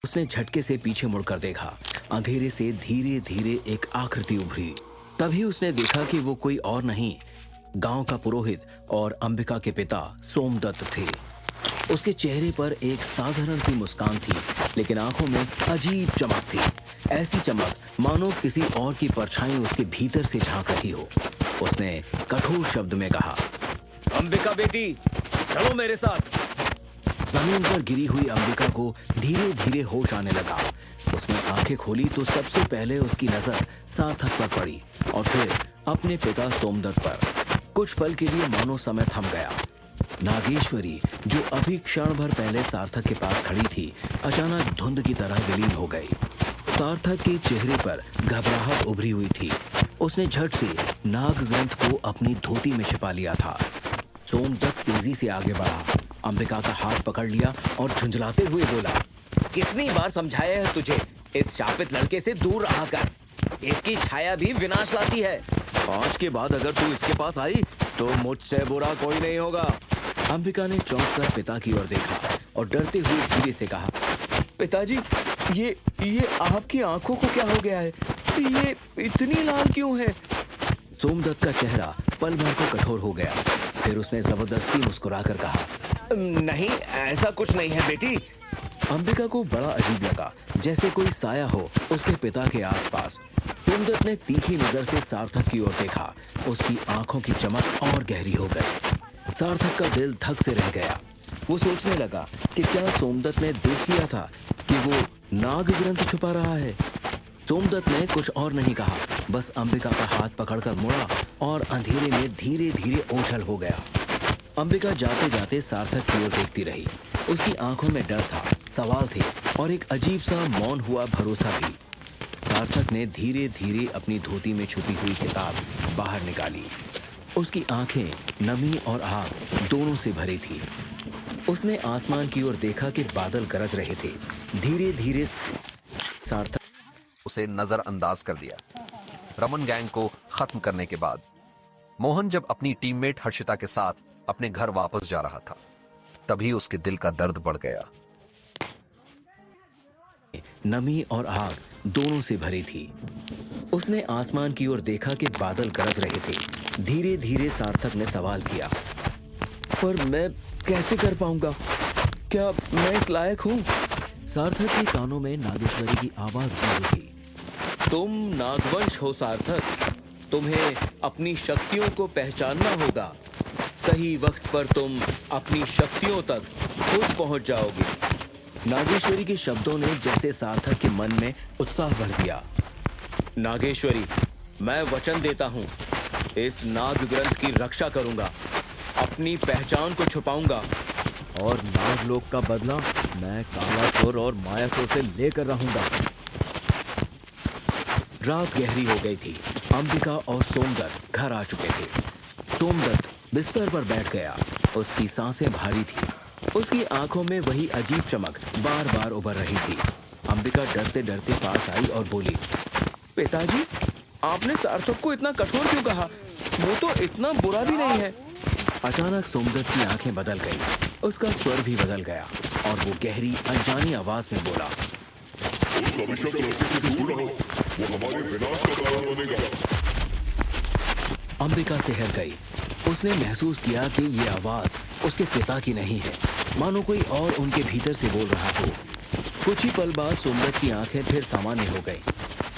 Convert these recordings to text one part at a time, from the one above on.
उसने झटके से पीछे मुड़कर देखा। अंधेरे से धीरे धीरे एक आकृति उभरी। तभी उसने देखा कि वो कोई और नहीं, गांव का पुरोहित और अंबिका के पिता सोमदत्त थे। उसके चेहरे पर एक साधारण सी मुस्कान थी, लेकिन आंखों में अजीब चमक थी। ऐसी चमक मानो किसी और की परछाई उसके भीतर से झांक रही हो। उसने कठोर शब्द में कहा, अंबिका बेटी, चलो मेरे साथ। जमीन पर गिरी हुई अंबिका को धीरे धीरे होश आने लगा। उसने आंखें खोली तो सबसे पहले उसकी नजर सार्थक पर पड़ी और फिर अपने पिता सोमदत्त पर। कुछ पल के लिए मानो समय थम गया। नागेश्वरी, जो अभी क्षण भर पहले सार्थक के पास खड़ी थी, अचानक धुंध की तरह विलीन हो गई। सार्थक के चेहरे पर घबराहट उभरी हुई थी। उसने झट से नागग्रंथ को अपनी धोती में छिपा लिया था। सोमदत्त तेजी से आगे बढ़ा, अंबिका का हाथ पकड़ लिया और झुंझलाते हुए बोला, कितनी बार समझाया है तुझे इस शापित लड़के से दूर रहा कर। इसकी छाया भी विनाश लाती है। आज के बाद अगर तू इसके पास आई तो मुझसे बुरा कोई नहीं होगा। अंबिका ने चौंक कर पिता की ओर देखा और डरते हुए धीरे से कहा, पिताजी, ये आपकी आंखों को क्या हो गया है? ये इतनी लाल क्यों है? सोमदत्त का चेहरा पल भर को कठोर हो गया। फिर उसने जबरदस्ती मुस्कुराकर कहा, नहीं, ऐसा कुछ नहीं है बेटी। अंबिका को बड़ा अजीब लगा, जैसे कोई साया हो उसके पिता के आसपास। सोमदत्त ने तीखी नजर से सार्थक की ओर देखा। उसकी आंखों की चमक और गहरी हो गई। सार्थक का दिल धक से रह गया। वो सोचने लगा कि क्या सोमदत्त ने देख लिया था कि वो नाग ग्रंथ छुपा रहा है। सोमदत्त ने कुछ और नहीं कहा, बस अंबिका का हाथ पकड़कर मुड़ा और अंधेरे में धीरे धीरे ओझल हो गया। अंबिका जाते जाते सार्थक की ओर देखती रही। उसकी आंखों में डर था, सवाल थे और एक अजीब सा मौन हुआ भरोसा भी। सार्थक ने धीरे धीरे अपनी धोती में छुपी हुई किताब बाहर निकाली। उसकी आंखें नमी और आग दोनों से भरी थी। उसने आसमान की ओर देखा कि बादल गरज रहे थे। धीरे धीरे सार्थक उसे नजरअंदाज कर दिया। रमन गैंग को खत्म करने के बाद मोहन जब अपनी टीममेट हर्षिता के साथ अपने घर वापस जा रहा था, तभी उसके दिल का दर्द बढ़ गया। नमी और आग दोनों से भरी थी। उसने आसमान की ओर देखा कि बादल गरज रहे थे। धीरे धीरे सार्थक ने सवाल किया, पर मैं कैसे कर पाऊंगा? क्या मैं इस लायक हूं? सार्थक के कानों में नागेश्वरी की आवाज गूंज उठी, तुम नागवंश हो सार्थक। तुम्हें अपनी शक्तियों को पहचानना होगा। सही वक्त पर तुम अपनी शक्तियों तक खुद पहुंच जाओगे। नागेश्वरी के शब्दों ने जैसे सार्थक के मन में उत्साह भर दिया। नागेश्वरी, मैं वचन देता हूं, इस नाग ग्रंथ की रक्षा करूंगा, अपनी पहचान को छुपाऊंगा और नागलोक का बदला मैं कालासुर और मायासुर से लेकर रहूंगा। रात गहरी हो गई थी। अंबिका और सोमदत्त घर आ चुके थे। सोमदत्त बिस्तर पर बैठ गया। उसकी सांसें भारी थी। उसकी आंखों में वही अजीब चमक बार बार उभर रही थी। अंबिका डरते डरते पास आई और बोली, पिताजी, आपने सार्थक को इतना कठोर क्यों कहा? वो तो इतना बुरा भी नहीं है। अचानक सोमदत्त की आंखें बदल गई। उसका स्वर भी बदल गया और वो गहरी अनजानी आवाज में बोला, उस अभिशप्त लड़के से दूर रहो, वो हमारे विनाश का कारण बनेगा। अंबिका सिहर गई। उसने महसूस किया कि ये आवाज उसके पिता की नहीं है, मानो कोई और उनके भीतर से बोल रहा हो। कुछ ही पल बाद सोमदत्त की आंखें फिर सामान्य हो गई।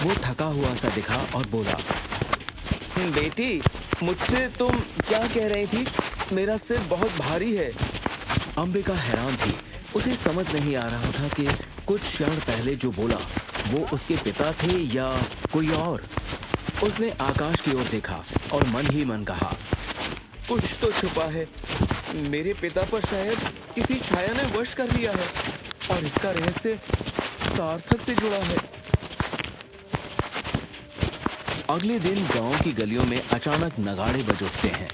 वो थका हुआ सा दिखा और बोला, बेटी, मुझसे तुम क्या कह रही थी? मेरा सिर बहुत भारी है। अंबिका हैरान थी। उसे समझ नहीं आ रहा था कि कुछ क्षण पहले जो बोला वो उसके पिता थे या कोई और। उसने आकाश की ओर देखा और मन ही मन कहा, कुछ तो छुपा है। मेरे पिता पर शायद किसी छाया ने वश कर लिया है और इसका रहस्य सार्थक से जुड़ा है। अगले दिन गांव की गलियों में अचानक नगाड़े बज उठते हैं।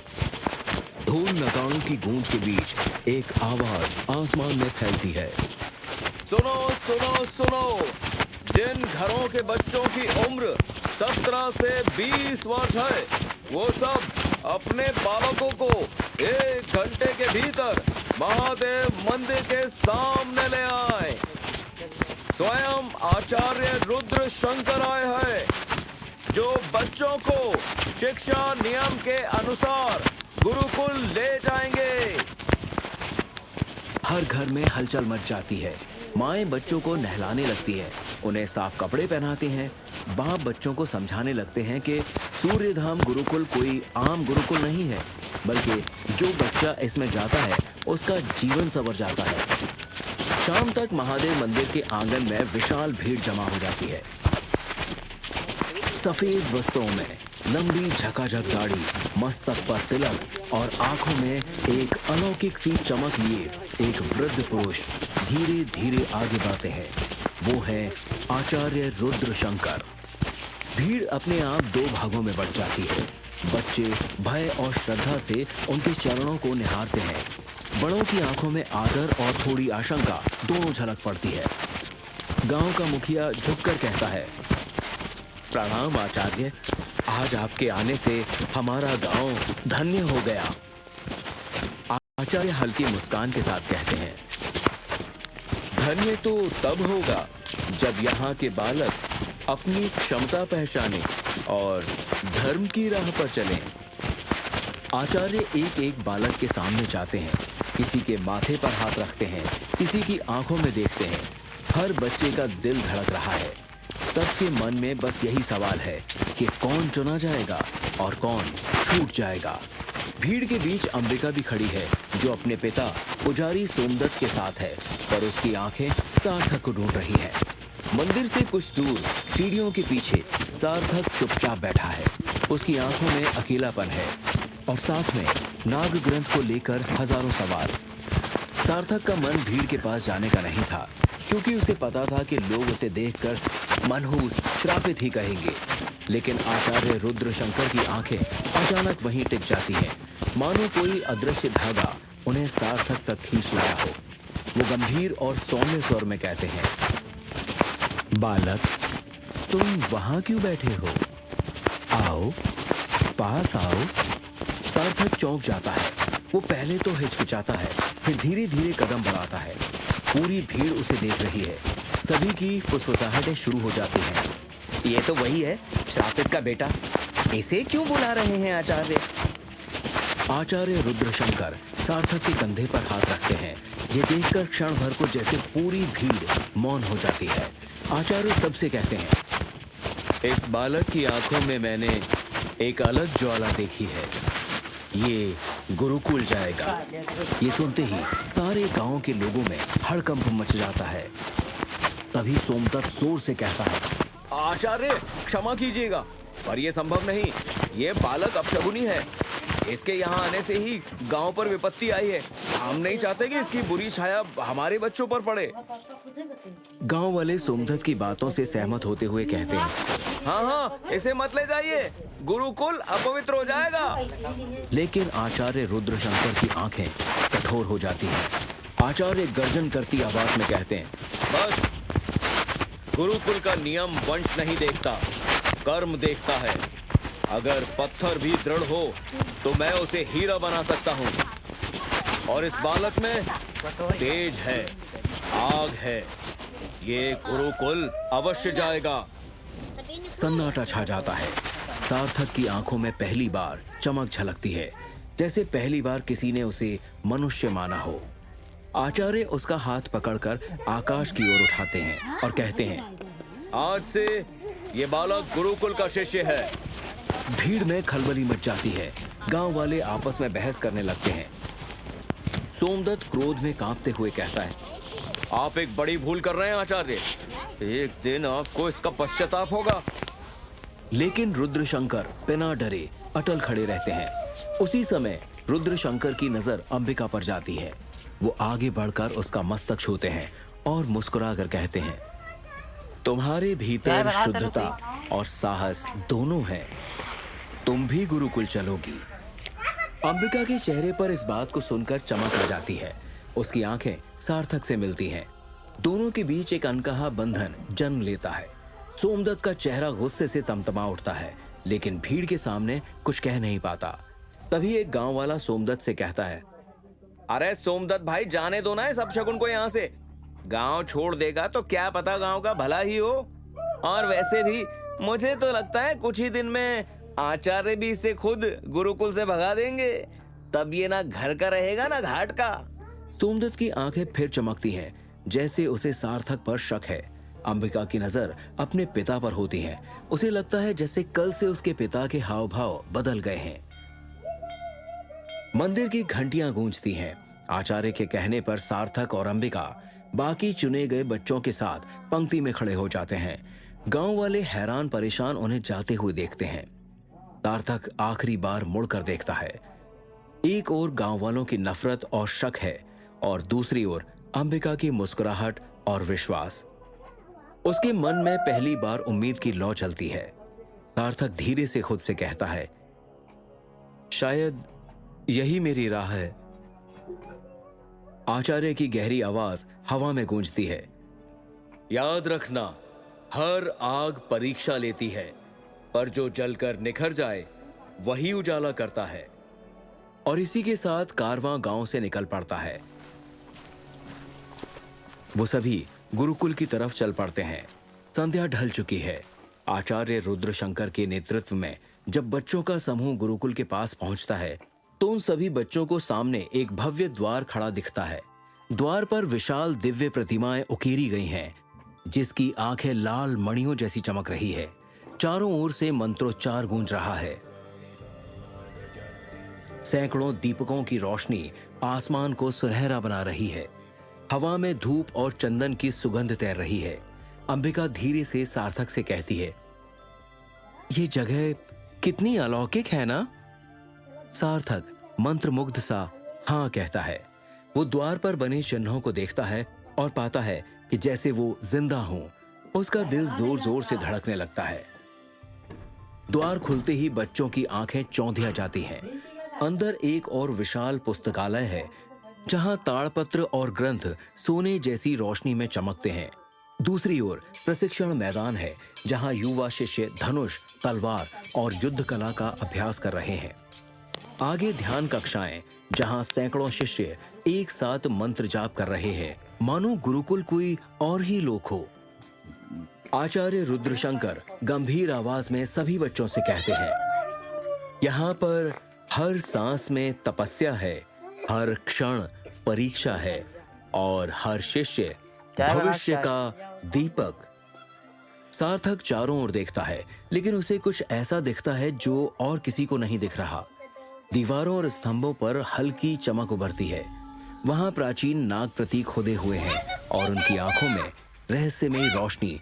ढोल नगाड़ों की गूंज के बीच एक आवाज आसमान में फैलती है, सुनो सुनो सुनो, जिन घरों के बच्चों की उम्र 17 से 20 वर्ष है, वो सब अपने बालकों को 1 घंटे के भीतर महादेव मंदिर के सामने ले आए। स्वयं आचार्य रुद्र शंकर आए हैं, जो बच्चों को शिक्षा नियम के अनुसार गुरुकुल ले जाएंगे। हर घर में हलचल मच जाती है। माएं बच्चों को नहलाने लगती हैं, उन्हें साफ कपड़े पहनाते हैं। बाप बच्चों को समझाने लगते हैं कि सूर्यधाम गुरुकुल कोई आम गुरुकुल नहीं है, बल्कि जो बच्चा इसमें जाता है उसका जीवन संवर जाता है। शाम तक महादेव मंदिर के आंगन में विशाल भीड़ जमा हो जाती है। सफेद वस्त्रों में लंबी झकाझक दाढ़ी, मस्तक पर तिलक और आंखों में एक अलौकिक सी चमक लिए एक वृद्ध पुरुष धीरे धीरे आगे बढ़ते हैं। वो है आचार्य रुद्र शंकर। भीड़ अपने आप दो भागों में बंट जाती है। बच्चे भय और श्रद्धा से उनके चरणों को निहारते हैं। बड़ों की आंखों में आदर और थोड़ी आशंका दोनों झलक पड़ती है। गांव का मुखिया झुककर कहता है, प्रणाम आचार्य, आज आपके आने से हमारा गांव धन्य हो गया। आचार्य हल्की मुस्कान के साथ कहते हैं, धन्य तो तब होगा जब यहाँ के बालक अपनी क्षमता पहचाने और धर्म की राह पर चलें। आचार्य एक एक बालक के सामने जाते हैं, किसी के माथे पर हाथ रखते हैं, किसी की आंखों में देखते हैं। हर बच्चे का दिल धड़क रहा है। सबके मन में बस यही सवाल है कि कौन चुना जाएगा और कौन छूट जाएगा। भीड़ के बीच अंबिका भी खड़ी है, जो अपने पिता पुजारी सोमदत्त के साथ है, पर उसकी आंखें सार्थक को ढूंढ रही हैं। मंदिर से कुछ दूर सीढ़ियों के पीछे सार्थक चुपचाप बैठा है। उसकी आंखों में अकेलापन है और साथ में नाग ग्रंथ को लेकर हजारों सवाल। सार्थक का मन भीड़ के पास जाने का नहीं था, क्योंकि उसे पता था कि लोग उसे देखकर मनहूस श्रापित ही कहेंगे। लेकिन आचार्य रुद्र शंकर की आंखें अचानक वहीं टिक जाती हैं, मानो कोई अदृश्य धागा उन्हें सार्थक तक खींच लाया हो। वो गंभीर और सौम्य स्वर में कहते हैं, बालक, तुम वहां क्यों बैठे हो? आओ, पास आओ। सार्थक चौंक जाता है। वो पहले तो हिचकिचाता है, फिर धीरे धीरे कदम बढ़ाता है। पूरी भीड़ उसे देख रही है। सभी की फुसफुसाहटें शुरू हो जाती हैं। ये तो वही है, श्रापित का बेटा। इसे क्यों बुला रहे हैं आचार्य? आचार्य रुद्र शंकर सार्थक के कंधे पर हाथ रखते हैं। ये देखकर क्षण भर को जैसे पूरी भीड़ मौन हो जाती है। आचार्य सबसे कहते हैं, इस बालक की आंखों में मैंने एक अलग ज्वाला देखी है। ये गुरुकुल जाएगा। ये सुनते ही सारे गांव के लोगों में हड़कंप मच जाता है। तभी सोमदत्त जोर से कहता है, आचार्य क्षमा कीजिएगा, पर यह संभव नहीं। ये बालक अपशगुनी है। इसके यहाँ आने से ही गांव पर विपत्ति आई है। हम नहीं चाहते कि इसकी बुरी छाया हमारे बच्चों पर पड़े। गांव वाले सोमदत्त की बातों से सहमत होते हुए कहते हैं, हाँ हाँ, इसे मत ले जाइए, गुरुकुल अपवित्र हो जाएगा। लेकिन आचार्य रुद्र शंकर की आंखें कठोर हो जाती हैं। आचार्य गर्जन करती आवाज में कहते हैं, बस, गुरुकुल का नियम वंश नहीं देखता, कर्म देखता है। अगर पत्थर भी दृढ़ हो तो मैं उसे हीरा बना सकता हूँ। और इस बालक में तेज है, आग है। ये गुरुकुल अवश्य जाएगा। सन्नाटा छा जाता है। सार्थक की आंखों में पहली बार चमक झलकती है, जैसे पहली बार किसी ने उसे मनुष्य माना हो। आचार्य उसका हाथ पकड़कर आकाश की ओर उठाते हैं और कहते हैं, आज से ये बालक गुरुकुल का शिष्य है। भीड़ में खलबली मच जाती है। गांव वाले आपस में बहस करने लगते हैं। सोमदत्त क्रोध में कांपते हुए कहता है, आप एक बड़ी भूल कर रहे हैं आचार्य। एक दिन आपको इसका पश्चाताप होगा। लेकिन रुद्रशंकर बिना डरे अटल खड़े रहते हैं। उसी समय रुद्रशंकर की नजर अंबिका पर जाती है। वो आगे बढ़कर उसका मस्तक छूते हैं और मुस्कुराकर कहते हैं, तुम्हारे भीतर शुद्धता और साहस दोनों हैं। तुम भी गुरुकुल चलोगी। अंबिका के चेहरे पर इस बात को सुनकर चमक आ जाती है। उसकी आंखें सार्थक से मिलती हैं। दोनों के बीच एक अनकहा बंधन जन्म लेता है। सोमदत्त का चेहरा गुस्से से तमतमा उठता है, लेकिन भीड़ के सामने कुछ कह नहीं पाता। तभी एक गांव वाला सोमदत्त से कहता है, अरे सोमदत्त भाई, जाने दो ना इस अपशगुन को यहाँ से। गांव छोड़ देगा तो क्या पता गांव का भला ही हो। और वैसे भी मुझे तो लगता है कुछ ही दिन में आचार्य भी इसे खुद गुरुकुल से भगा देंगे। तब ये ना घर का रहेगा ना घाट का। सोमदत्त की आंखें फिर चमकती हैं, जैसे उसे सार्थक पर शक है। अंबिका की नजर अपने पिता पर होती है। उसे लगता है जैसे कल से उसके पिता के हाव भाव बदल गए हैं। मंदिर की घंटियां गूंजती हैं। आचार्य के कहने पर सार्थक और अंबिका बाकी चुने गए बच्चों के साथ पंक्ति में खड़े हो जाते हैं। गांव वाले हैरान परेशान उन्हें जाते हुए देखते हैं। सार्थक आखिरी बार मुड़कर देखता है। एक ओर गांव वालों की नफरत और शक है और दूसरी ओर अंबिका की मुस्कुराहट और विश्वास। उसके मन में पहली बार उम्मीद की लौ चलती है। सार्थक धीरे से खुद से कहता है, शायद यही मेरी राह है। आचार्य की गहरी आवाज हवा में गूंजती है, याद रखना, हर आग परीक्षा लेती है, पर जो जलकर निखर जाए वही उजाला करता है। और इसी के साथ कारवां गांव से निकल पड़ता है। वो सभी गुरुकुल की तरफ चल पड़ते हैं। संध्या ढल चुकी है। आचार्य रुद्रशंकर के नेतृत्व में जब बच्चों का समूह गुरुकुल के पास पहुंचता है तो उन सभी बच्चों को सामने एक भव्य द्वार खड़ा दिखता है। द्वार पर विशाल दिव्य प्रतिमाएं उकेरी गई हैं, जिसकी आंखें लाल मणियों जैसी चमक रही है। चारों ओर से मंत्रोच्चार गूंज रहा है। सैकड़ों दीपकों की रोशनी आसमान को सुनहरा बना रही है। हवा में धूप और चंदन की सुगंध तैर रही है। अंबिका धीरे से सार्थक से कहती है, ये जगह कितनी अलौकिक है ना? सार्थक मंत्रमुग्ध सा हाँ कहता है। वो द्वार पर बने चिन्हों को देखता है और पाता है कि जैसे वो जिंदा हो। उसका दिल जोर जोर से धड़कने लगता है। द्वार खुलते ही बच्चों की आंखें चौंधिया जाती हैं। अंदर एक और विशाल पुस्तकालय है, जहां ताड़पत्र और ग्रंथ सोने जैसी रोशनी में चमकते हैं। दूसरी ओर प्रशिक्षण मैदान है, जहां युवा शिष्य धनुष, तलवार और युद्ध कला का अभ्यास कर रहे हैं। आगे ध्यान कक्षाएं, जहां सैकड़ों शिष्य एक साथ मंत्र जाप कर रहे हैं, मानो गुरुकुल कोई और ही लोक हो। आचार्य रुद्रशंकर गंभीर आवाज में सभी बच्चों से कहते हैं, यहाँ पर हर सांस में तपस्या है, हर क्षण परीक्षा है और हर शिष्य भविष्य का दीपक। सार्थक चारों ओर देखता है, लेकिन उसे कुछ ऐसा दिखता है जो और किसी को नहीं दिख रहा। दीवारों और स्तंभों पर हल्की चमक उभरती है। वहां प्राचीन नाग प्रतीक खुदे हुए हैं और उनकी आंखों में रहस्यमयी रोशनी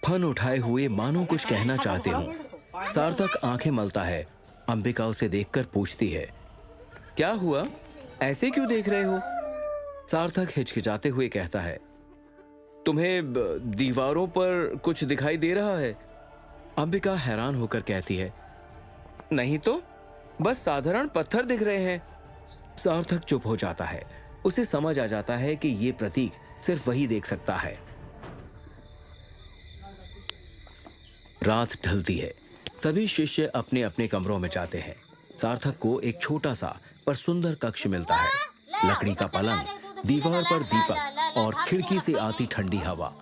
फन उठाए हुए मानो कुछ कहना चाहते हों। सार्थक आंखें मलता है। अंबिका उसे देखकर पूछती है, क्या हुआ? ऐसे क्यों देख रहे हो? सार्थक हिचकिचाते हुए कहता है, तुम्हें दीवारों पर कुछ दिखाई दे रहा है? अंबिका हैरान होकर कहती है, नहीं तो, बस साधारण पत्थर दिख रहे हैं। सार्थक चुप हो जाता है। उसे समझ आ जाता है कि ये प्रतीक सिर्फ वही देख सकता है। रात ढलती है। सभी शिष्य अपने अपने कमरों में जाते हैं। सार्थक को एक छोटा सा पर सुंदर कक्ष मिलता है। लकड़ी का पलंग, दीवार पर दीपक और खिड़की से आती ठंडी हवा।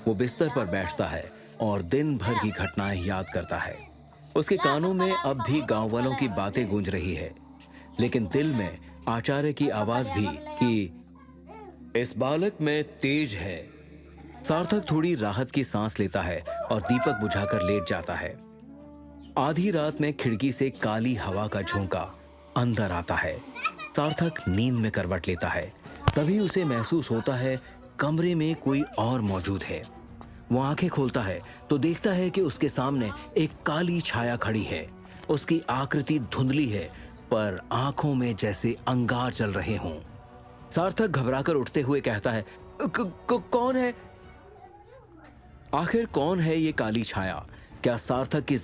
वो बिस्तर पर बैठता है और दिन भर की घटनाएं याद करता है। उसके कानों में अब भी गांव वालों की बातें गूंज रही है, लेकिन दिल में आचार्य की आवाज भी कि इस बालक में तेज है। सार्थक थोड़ी राहत की सांस लेता है और दीपक बुझाकर लेट जाता है। आधी रात में खिड़की से काली हवा का झोंका अंदर आता है। सार्थक नींद में करवट लेता है। तभी उसे महसूस होता है कमरे में कोई और मौजूद है। वो आंखें खोलता है तो देखता है कि उसके सामने एक काली छाया खड़ी है। उसकी आकृति धुंधली है, पर आंखों में जैसे अंगार जल रहे हों। सार्थक घबराकर उठते हुए कहता है, कौन है? आखिर कौन है ये काली छाया? क्या सार्थक की